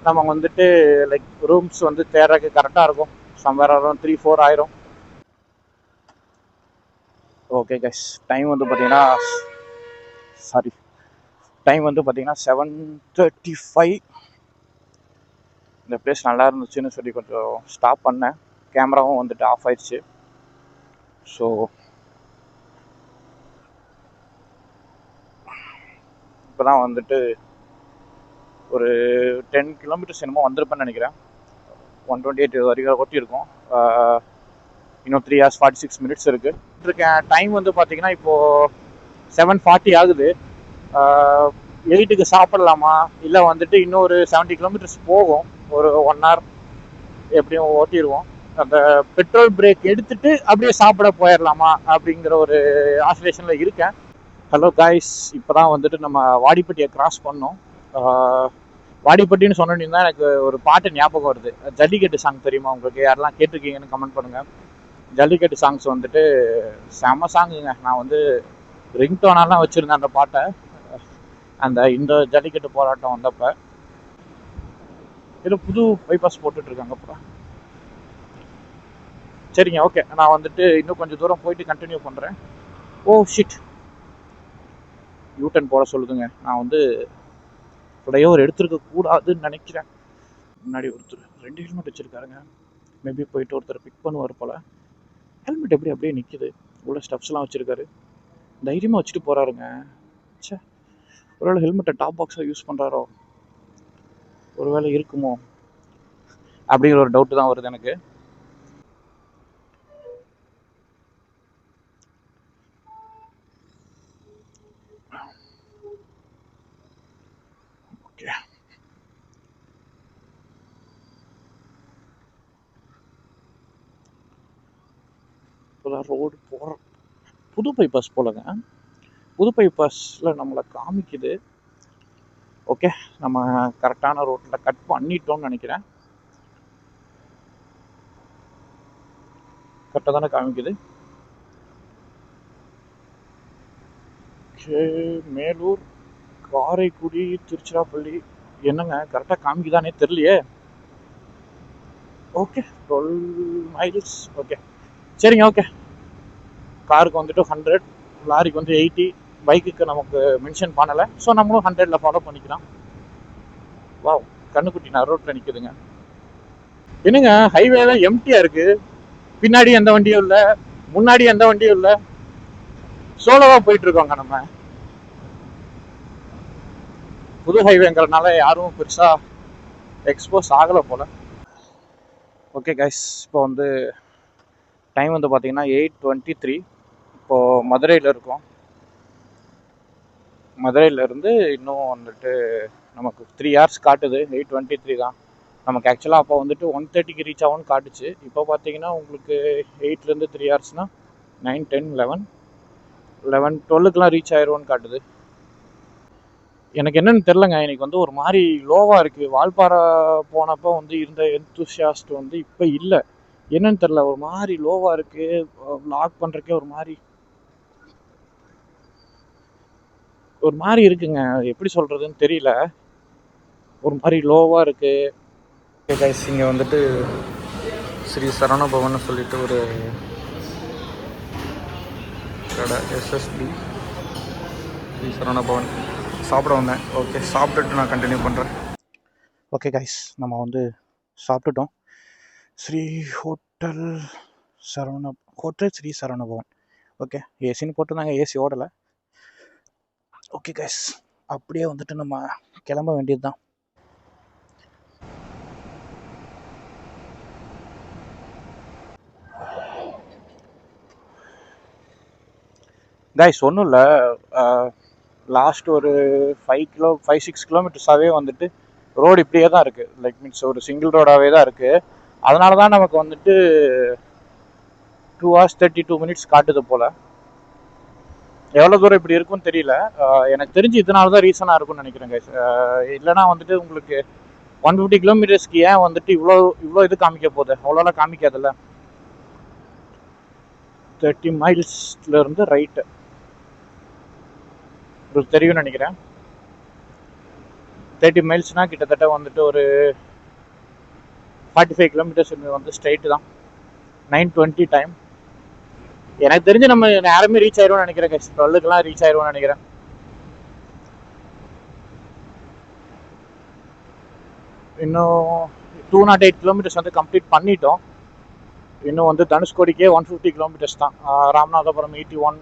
நம்ம வந்துட்டு லைக் ரூம்ஸ் வந்து தேர்றதுக்கு கரெக்டாக இருக்கும். சம்வேர் அரௌண்ட் 3-4 ஆயிரும். ஓகே கைஸ், டைம் வந்து பார்த்தீங்கன்னா 7:35. இந்த பிளேஸ் நல்லா இருந்துச்சுன்னு சொல்லி கொஞ்சம் ஸ்டாப் பண்ணேன். கேமராவும் வந்துட்டு ஆஃப் ஆயிடுச்சு. ஸோ இப்போ தான் வந்துட்டு ஒரு 10 கிலோமீட்டர்ஸ் என்னமோ வந்திருப்பேன்னு நினைக்கிறேன். 128 வரைக்கும் ஓட்டியிருக்கோம். இன்னும் 3 hours 46 minutes இருக்குது. டைம் வந்து பார்த்தீங்கன்னா இப்போது 7:40 ஆகுது. 8க்கு சாப்பிடலாமா, இல்லை வந்துட்டு இன்னொரு 70 கிலோமீட்டர்ஸ் போகும், ஒரு 1 hour எப்படியும் ஓட்டிடுவோம். அந்த பெட்ரோல் பிரேக் எடுத்துட்டு அப்படியே சாப்பிட போயிடலாமா அப்படிங்கிற ஒரு ஆசிலேஷனில் இருக்கேன். ஹலோ காய்ஸ், இப்போ தான் வந்துட்டு நம்ம வாடிப்பட்டியை கிராஸ் பண்ணோம். வாடிப்பட்டின்னு சொன்னோன்னு தான் எனக்கு ஒரு பாட்டு ஞாபகம் வருது. ஜல்லிக்கட்டு சாங் தெரியுமா உங்களுக்கு? யாரெல்லாம் கேட்டிருக்கீங்கன்னு கமெண்ட் பண்ணுங்கள். ஜல்லிக்கட்டு சாங்ஸ் வந்துட்டு செம்ம சாங்குங்க. நான் வந்து ரிங்டோனெல்லாம் வச்சுருந்தேன் அந்த பாட்டை, அந்த இந்த ஜல்லிக்கட்டு போராட்டம் வந்தப்போ. இதில் புது பைபாஸ் போட்டுட்ருக்காங்க அப்புறம். சரிங்க, ஓகே. நான் வந்துட்டு இன்னும் கொஞ்சம் தூரம் போயிட்டு கண்டினியூ பண்ணுறேன். ஓ ஷிட், யூட்டன் போட சொல்லுதுங்க. நான் வந்து ஃப்ளைஓவர் எடுத்துருக்க கூடாதுன்னு நினைக்கிறேன். முன்னாடி ஒருத்தர் 2 ஹெல்மெட் வச்சுருக்காருங்க. மேபி போயிட்டு ஒருத்தர் பிக் பண்ணுவார் போல். ஹெல்மெட் எப்படி அப்படியே நிற்கிது, உள்ள ஸ்டெப்ஸ்லாம் வச்சுருக்காரு, தைரியமாக வச்சுட்டு போகிறாருங்க. சே, ஒருவேளை ஹெல்மெட்டை டாப் பாக்ஸாக யூஸ் பண்ணுறாரோ, ஒருவேளை இருக்குமோ அப்படிங்கிற ஒரு டவுட்டு தான் வருது எனக்கு. ஓகே, இப்போதான் ரோடு போகிற புது பைபாஸ் போலங்க. புது பைபாஸில் நம்மளை காமிக்குது. ஓகே, நம்ம கரெக்டான ரோட்டில் கட் பண்ணிட்டோம்னு நினைக்கிறேன். கரெக்டாக தானே காமிக்குது. மேலூர், காரைக்குடி, திருச்சிராப்பள்ளி, என்னங்க கரெக்டாக காமிக்குதானே தெரியலையே. Okay, 12 miles. ஓகே, சரிங்க. ஓகே, காருக்கு வந்துட்டு 100, லாரிக்கு வந்து 80, பைக்குக்கு நமக்கு மென்ஷன் பண்ணலை. ஸோ நம்மளும் 100ல் ஃபாலோ பண்ணிக்கலாம். வா, கண்ணுக்குட்டி நான் ரோட்டில் நிற்குதுங்க. என்னங்க ஹைவேல எம்டியாக இருக்குது, பின்னாடி எந்த வண்டியும் இல்லை, முன்னாடி எந்த வண்டியும் இல்லை, சோலோவாக போயிட்டுருக்கோங்க. நம்ம புது ஹைவேங்கிறதுனால யாரும் பெருசாக எக்ஸ்போஸ் ஆகலை போல். ஓகே கைஸ், இப்போ வந்து டைம் வந்து பார்த்தீங்கன்னா 8:23. இப்போது மதுரையில் இருக்கோம். மதுரையிலேருந்து இன்னும் வந்துட்டு நமக்கு 3 hours காட்டுது. 8:23 தான் நமக்கு. ஆக்சுவலாக அப்போ வந்துட்டு 1:30க்கு ரீச் ஆகும்னு காட்டுச்சு. இப்போ பார்த்தீங்கன்னா உங்களுக்கு 8லேருந்து 3 ஹவர்ஸ்னால் 9, 10, 11, 12க்குலாம் ரீச் ஆயிடுவோன்னு காட்டுது. எனக்கு என்னன்னு தெரிலங்க, எனக்கு வந்து ஒரு மாதிரி லோவாக இருக்குது. வால்பாறை போனப்போ வந்து இருந்த எந்தூசியாஸ்ட் வந்து இப்போ இல்லை. என்னன்னு தெரில, ஒரு மாதிரி லோவாக இருக்குது. லாக் பண்ணுறக்கே ஒரு மாதிரி இருக்குங்க. எப்படி சொல்கிறதுன்னு தெரியல, ஒரு மாதிரி லோவாக இருக்குது. ஓகே கைஸ், இங்கே வந்துட்டு ஸ்ரீ சரவண பவன் சொல்லிட்டு ஒரு கடை, எஸ்எஸ்பி ஸ்ரீ சரவண பவன் சாப்பிட வந்தேன். ஓகே, சாப்பிட்டுட்டு நான் கண்டினியூ பண்ணுறேன். ஓகே கைஸ், நம்ம வந்து சாப்பிட்டுட்டோம். ஸ்ரீ ஹோட்டல் ஸ்ரீ சரவண பவன். ஓகே, ஏசின்னு போட்டுருந்தாங்க, ஏசி ஓடலை. ஓகே கைஸ், அப்படியே வந்துட்டு நம்ம கிளம்ப வேண்டியது தான். கைஸ் ஒன்றும் இல்லை, லாஸ்ட் ஒரு 5-6 கிலோமீட்டர்ஸாகவே வந்துட்டு ரோடு இப்படியே தான் இருக்குது. லைக் மீன்ஸ் ஒரு சிங்கிள் ரோடாகவே தான் இருக்குது. அதனால தான் நமக்கு வந்துட்டு 2 hours 32 minutes காட்டுது போல். எவ்வளோ தூரம் இப்படி இருக்குன்னு தெரியல. எனக்கு தெரிஞ்சு இதனால தான் ரீசனாக இருக்கும்னு நினைக்கிறேன் கைஸ். இல்லைனா வந்துட்டு உங்களுக்கு 150 கிலோமீட்டர்ஸ்க்கு ஏன் வந்துட்டு இவ்வளோ இது காமிக்க போகுது, அவ்வளோலாம் காமிக்காதில்ல. 30 மைல்ஸ்லேருந்து ரைட்டு உங்களுக்கு தெரியும்னு நினைக்கிறேன். 30 மைல்ஸ்னால் கிட்டத்தட்ட வந்துட்டு ஒரு 45 கிலோமீட்டர்ஸ் வந்து ஸ்ட்ரைட்டு தான். 9:20 டைம். எனக்கு தெரிஞ்சு நம்ம நேரமே ரீச் ஆயிடுவோம்னு நினைக்கிறேன் கைஸ். 12க்குலாம் ரீச் ஆயிடுவோம்னு நினைக்கிறேன். இன்னும் 208 கிலோமீட்டர்ஸ் வந்து கம்ப்ளீட் பண்ணிட்டோம். இன்னும் வந்து தனுஷ்கோடிக்கே 150 கிலோமீட்டர்ஸ் தான். ராமநாதபுரம் 81,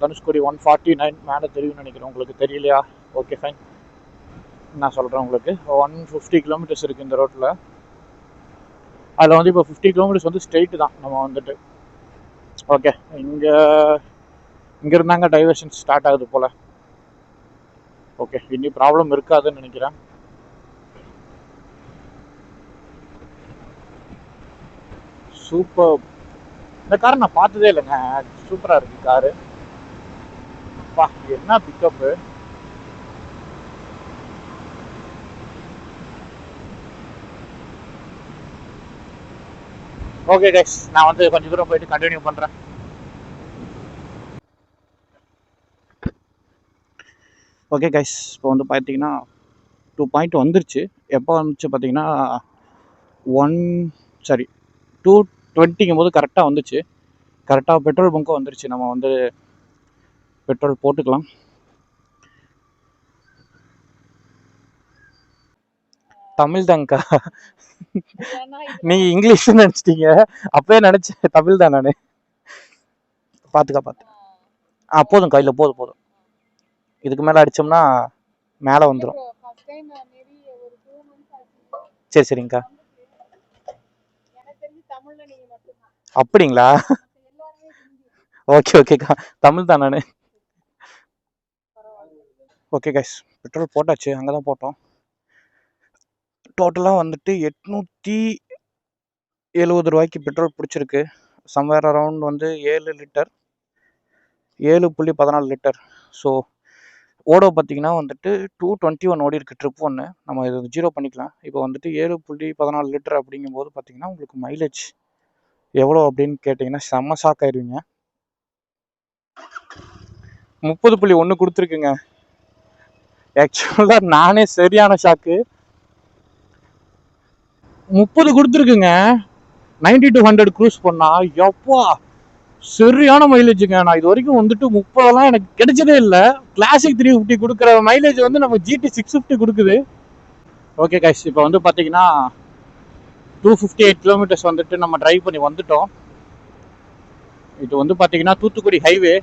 தனுஷ்கோடி 149 மேலே தெரியும்னு நினைக்கிறேன். உங்களுக்கு தெரியலையா? ஓகே ஃபைன், நான் சொல்கிறேன் உங்களுக்கு. 150 கிலோமீட்டர்ஸ் இருக்குது இந்த ரோட்டில். அதில் வந்து இப்போ 50 கிலோமீட்டர்ஸ் வந்து ஸ்ட்ரெயிட்டு தான் நம்ம வந்துட்டு. ஓகே, இங்கே இருந்தாங்க டைவர்ஷன் ஸ்டார்ட் ஆகுது போல். ஓகே, இனி ப்ராப்ளம் இருக்காதுன்னு நினைக்கிறேன். சூப்பர், இந்த காரை நான் பார்த்ததே இல்லைங்க. சூப்பராக இருக்குது காரு. பா, என்ன பிக்கப்பு. ஓகே கைஸ், நான் வந்து கொஞ்சம் தூரம் போயிட்டு கண்டினியூ பண்ணுறேன். ஓகே கைஸ், இப்போ வந்து பார்த்தீங்கன்னா 2 பாயிண்ட் வந்துருச்சு. எப்போ வந்துச்சு பார்த்தீங்கன்னா 1 சாரி 2:20ங்கும் போது கரெக்டாக வந்துச்சு. கரெக்டாக பெட்ரோல் பங்க்கும் வந்துருச்சு. நம்ம வந்து பெட்ரோல் போட்டுக்கலாம். தமிழ் தாங்க்கா. நீங்கள் இங்கிலீஷ் நினச்சிட்டீங்க, அப்பயே நினச்சேன் தமிழ் தான் நான். பார்த்துக்கா. போதும் கையில் போதும். இதுக்கு மேலே அடித்தோம்னா மேலே வந்துடும். சரிங்கக்கா. அப்படிங்களா? ஓகேக்கா, தமிழ் தான் நான். ஓகே கைஸ், பெட்ரோல் போட்டாச்சு. அங்கே தான் போட்டோம். டோட்டலாக வந்துட்டு 870 ரூபாய்க்கு பெட்ரோல் பிடிச்சிருக்கு. சம்வேர் அரவுண்ட் வந்து 7 லிட்டர், 7.14 லிட்டர். ஸோ ஓடோ பார்த்தீங்கன்னா வந்துட்டு 221 ஓடி இருக்குது ட்ரிப் 1. நம்ம இது 0 பண்ணிக்கலாம். இப்போ வந்துட்டு 7.14 லிட்டர் அப்படிங்கும்போது பார்த்தீங்கன்னா உங்களுக்கு மைலேஜ் எவ்வளோ அப்படின்னு கேட்டிங்கன்னா செம்ம ஷாக் ஆயிடுவீங்க. 30.1 கொடுத்துருக்குங்க. ஆக்சுவலாக நானே சரியான ஷாக்கு. 30 கொடுத்துருக்குங்க. 90 to 100 க்ரூஸ் பண்ணா எப்பா சரியான மைலேஜுங்க. நான் இது வரைக்கும் வந்துட்டு 30 எனக்கு கிடைச்சதே இல்லை. கிளாசிக் 350 கொடுக்குற மைலேஜ் வந்து நம்ம GT 650 கொடுக்குது. ஓகே கைஸ், இப்போ வந்து பார்த்தீங்கன்னா 258 கிலோமீட்டர்ஸ் வந்துட்டு நம்ம டிரைவ் பண்ணி வந்துட்டோம். இது வந்து பார்த்தீங்கன்னா தூத்துக்குடி ஹைவே.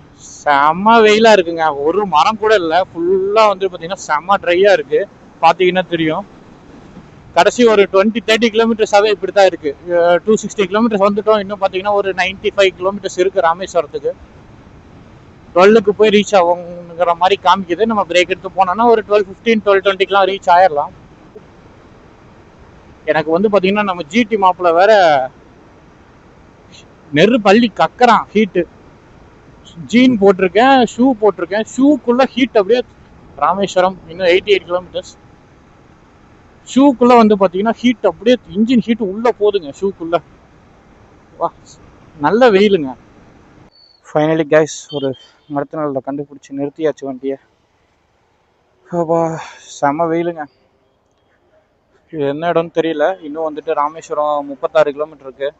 செம்ம வெயிலாக இருக்குங்க. ஒரு மரம் கூட இல்லை. ஃபுல்லாக வந்து பார்த்தீங்கன்னா செம்ம ட்ரையாக இருக்குது. பார்த்தீங்கன்னா தெரியும். கடைசி ஒரு 20-30 கிலோமீட்டர்ஸாகவே இப்படி தான் இருக்குது. 260 கிலோமீட்டர்ஸ் வந்துட்டோம். இன்னும் பார்த்தீங்கன்னா ஒரு 95 கிலோமீட்டர்ஸ் இருக்குது ராமேஸ்வரத்துக்கு. 12க்கு போய் ரீச் ஆகுங்கிற மாதிரி காமிக்குது. நம்ம பிரேக் எடுத்து போனோம்னா ஒரு 12:15 12:20க்குலாம் ரீச் ஆயிடலாம். எனக்கு வந்து பார்த்தீங்கன்னா நம்ம GT மாப்பில் வேற நெரு பள்ளி கக்கறான் ஹீட்டு. ஜீன் போட்டிருக்கேன், ஷூ போட்டிருக்கேன். ஷூக்குள்ளே ஹீட் அப்படியே. ராமேஸ்வரம் இன்னும் 88 கிலோமீட்டர்ஸ். ஷூக்குள்ளே வந்து பார்த்தீங்கன்னா ஹீட் அப்படியே இன்ஜின் ஹீட் உள்ளே போதுங்க ஷூக்குள்ளே. வா, நல்ல வெயிலுங்க. ஃபைனலி கைஸ், ஒரு மரத்து நாளில் கண்டுபிடிச்சி நிறுத்தியாச்சு வண்டியை. அப்பா செம்ம வெயிலுங்க. இது என்ன இடம்னு தெரியல. இன்னும் வந்துட்டு ராமேஸ்வரம் 36 கிலோமீட்டர் இருக்குது.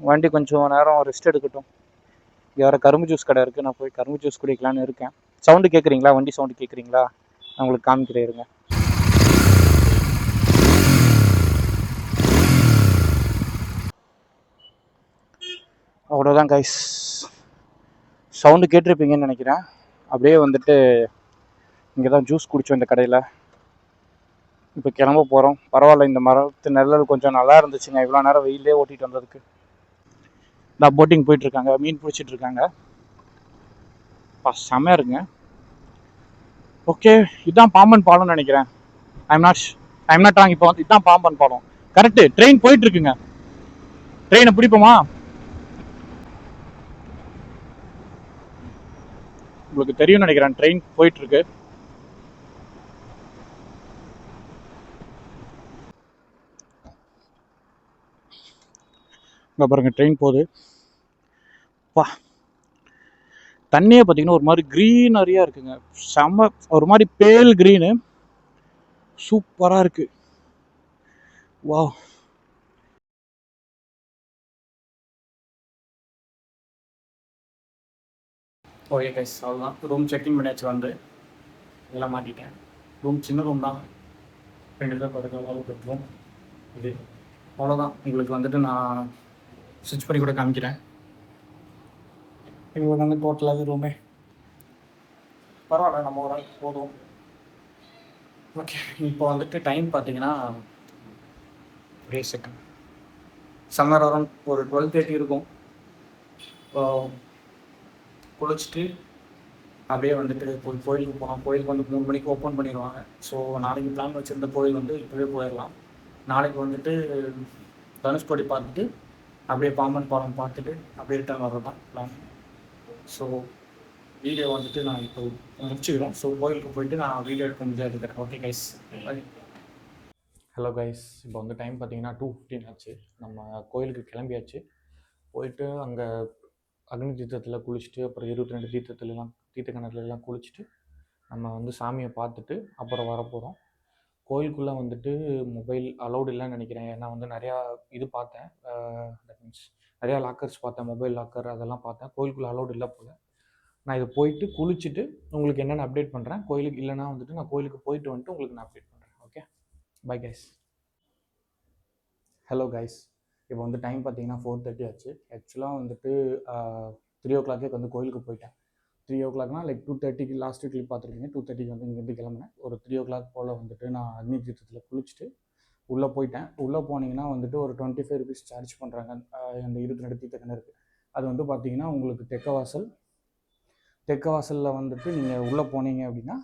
வண்டி கொஞ்சம் நேரம் ரெஸ்ட் எடுக்கட்டும். வேறு கரும்பு ஜூஸ் கடை இருக்குது. நான் போய் கரும்பு ஜூஸ் குடிக்கலான்னு இருக்கேன். சவுண்டு கேட்குறீங்களா? வண்டி சவுண்டு கேட்குறீங்களா? நான் உங்களுக்கு காமிக்கிறேன் இருங்க. அவ்வளோதான் கைஸ், சவுண்டு கேட்டிருப்பீங்கன்னு நினைக்கிறேன். அப்படியே வந்துட்டு இங்கே தான் ஜூஸ் குடித்தோம் இந்த கடையில். இப்போ கிளம்ப போகிறோம். பரவாயில்ல, இந்த மரத்து நெல்லல் கொஞ்சம் நல்லா இருந்துச்சுங்க. இவ்வளோ நேரம் வெயிலே ஓட்டிகிட்டு வந்ததுக்கு. நான் போட்டிங் போயிட்டுருக்காங்க, மீன் பிடிச்சிட்ருக்காங்க. செமையாக இருக்குங்க. ஓகே, இதுதான் பாம்பன் பாலம்னு நினைக்கிறேன். I'm not wrong. இப்போ வந்து இதுதான் பாம்பன் பாலம். கரெக்டு. ட்ரெயின் போயிட்டுருக்குங்க. ட்ரெயினை பிடிப்போமா? உங்களுக்கு தெரியும் நினைக்கிறேன். ட்ரெயின் போயிட்டுருக்கு. இங்கே பாருங்கள், ட்ரெயின் போகுது. பா, தண்ணியே பார்த்தீங்கன்னா ஒரு மாதிரி க்ரீனரியாக இருக்குங்க. செம்ம ஒரு மாதிரி பேல் க்ரீனு. சூப்பராக இருக்குது. வா, ஓகே கைஸ், அவ்வளோதான். ரூம் செக்இன் பண்ணியாச்சு. வந்து இதெல்லாம் மாட்டிட்டேன். ரூம் சின்ன ரூம் தான். 2 பேர் படுக்கிற அளவுக்கு இருக்கும் இது. அவ்வளோதான். உங்களுக்கு வந்துட்டு நான் ஸ்விட்ச் பண்ணி கூட காமிக்கிறேன். இவங்க வந்து டோட்டலாகவே ரூமே பரவாயில்ல, நம்ம ஒரு ஆள் போதும். ஓகே, இப்போ வந்துட்டு டைம் பார்த்தீங்கன்னா ஒரே செகண்ட், சம்மர் அரௌண்ட் ஒரு 12:30 இருக்கும். குளிச்சுட்டு அப்படியே வந்துட்டு கோயிலுக்கு போகலாம். கோயிலுக்கு வந்து 3 மணிக்கு ஓப்பன் பண்ணிடுவாங்க. ஸோ நாளைக்கு பிளான் வச்சுருந்த கோயில் வந்து இப்போவே போயிடலாம். நாளைக்கு வந்துட்டு தனுஷ்கோடி பார்த்துட்டு அப்படியே பாம்பன் பாலம் பார்த்துட்டு அப்படியே ரிட்டர்ன் வர்றது தான் பிளான். ஸோ வீடியோ வந்துட்டு நான் இப்போ முடிச்சுக்கிறோம். ஸோ கோயிலுக்கு போயிட்டு நான் வீடியோ எடுக்க முடியாது. Okay guys, hello guys. இப்போ வந்து டைம் பார்த்தீங்கன்னா 2:15 ஆச்சு. நம்ம கோயிலுக்கு கிளம்பியாச்சு. போயிட்டு அங்கே அக்னி தீர்த்தத்தில் குளிச்சுட்டு, அப்புறம் 22 தீர்த்த கிணறுலாம் குளிச்சுட்டு நம்ம வந்து சாமியை பார்த்துட்டு அப்புறம் வரப்போகிறோம். கோயிலுக்குள்ளே வந்துட்டு மொபைல் அலௌடு இல்லைன்னு நினைக்கிறேன். ஏன்னா வந்து நிறையா இது பார்த்தேன். தட் மீன்ஸ் நிறையா லாக்கர்ஸ் பார்த்தேன், மொபைல் லாக்கர் அதெல்லாம் பார்த்தேன். கோயிலுக்குள்ளே அலௌடு இல்லை போல். நான் இதை போயிட்டு குளிச்சுட்டு உங்களுக்கு என்னென்ன அப்டேட் பண்ணுறேன். கோயிலுக்கு இல்லைனா வந்துட்டு நான் கோயிலுக்கு போயிட்டு வந்துட்டு உங்களுக்கு நான் அப்டேட் பண்ணுறேன். Okay, bye guys. Hello guys, இப்போ வந்து டைம் பார்த்தீங்கன்னா 4:30 ஆச்சு. ஆக்சுவலாக வந்துட்டு 3 o'clock வந்து கோயிலுக்கு போயிட்டேன். 3 o'clockனா லைக் 2:30க்கு லாஸ்ட்டு கிளிப் பார்த்துருக்கீங்க. 2:30க்கு வந்து இங்கேருந்து கிளம்புனேன். ஒரு 3 o'clock போல் வந்துட்டு நான் அக்னி தீர்த்தத்தில் குளிச்சுட்டு உள்ளே போயிட்டேன். உள்ளே போனீங்கன்னா வந்துட்டு ஒரு 25 rupees சார்ஜ் பண்ணுறாங்க. அந்த 22 தீர்த்த கிணறுக்கு. அது வந்து பார்த்தீங்கன்னா உங்களுக்கு தெற்க வாசலில் வந்துட்டு நீங்கள் உள்ளே போனீங்க அப்படின்னா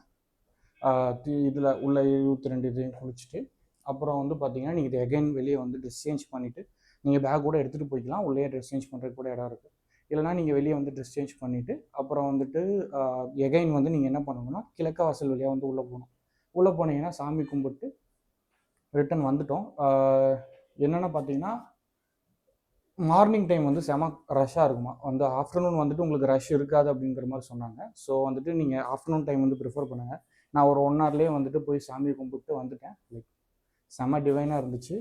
இதில் உள்ள 22 இதையும் குளிச்சுட்டு அப்புறம் வந்து பார்த்தீங்கன்னா நீங்கள் எகைன் வெளியே வந்து ட்ரெஸ் சேஞ்ச் பண்ணிவிட்டு நீங்கள் பேக் கூட எடுத்துகிட்டு போய்க்கலாம். உள்ளே ட்ரெஸ் சேஞ்ச் பண்ணுறதுக்கு கூட இடம் இருக்குது. இல்லைனா நீங்கள் வெளியே வந்து ட்ரெஸ் சேஞ்ச் பண்ணிவிட்டு அப்புறம் வந்துட்டு எகைன் வந்து நீங்கள் என்ன பண்ணணும்னா கிழக்க வாசல் வழியாக வந்து உள்ளே போகணும். உள்ளே போனீங்கன்னா சாமி கும்பிட்டு ரிட்டன் வந்துட்டோம். என்னென்னா பார்த்தீங்கன்னா மார்னிங் டைம் வந்து செம ரஷ்ஷாக இருக்குமா. வந்து ஆஃப்டர்நூன் வந்துட்டு உங்களுக்கு ரஷ் இருக்காது அப்படிங்கிற மாதிரி சொன்னாங்க. ஸோ வந்துட்டு நீங்கள் ஆஃப்டர்நூன் டைம் வந்து ப்ரிஃபர் பண்ணுங்கள். நான் ஒரு 1 hourலேயே வந்துட்டு போய் சாமி கும்பிட்டு வந்துட்டேன். லைக் செம டிவைனாக இருந்துச்சு.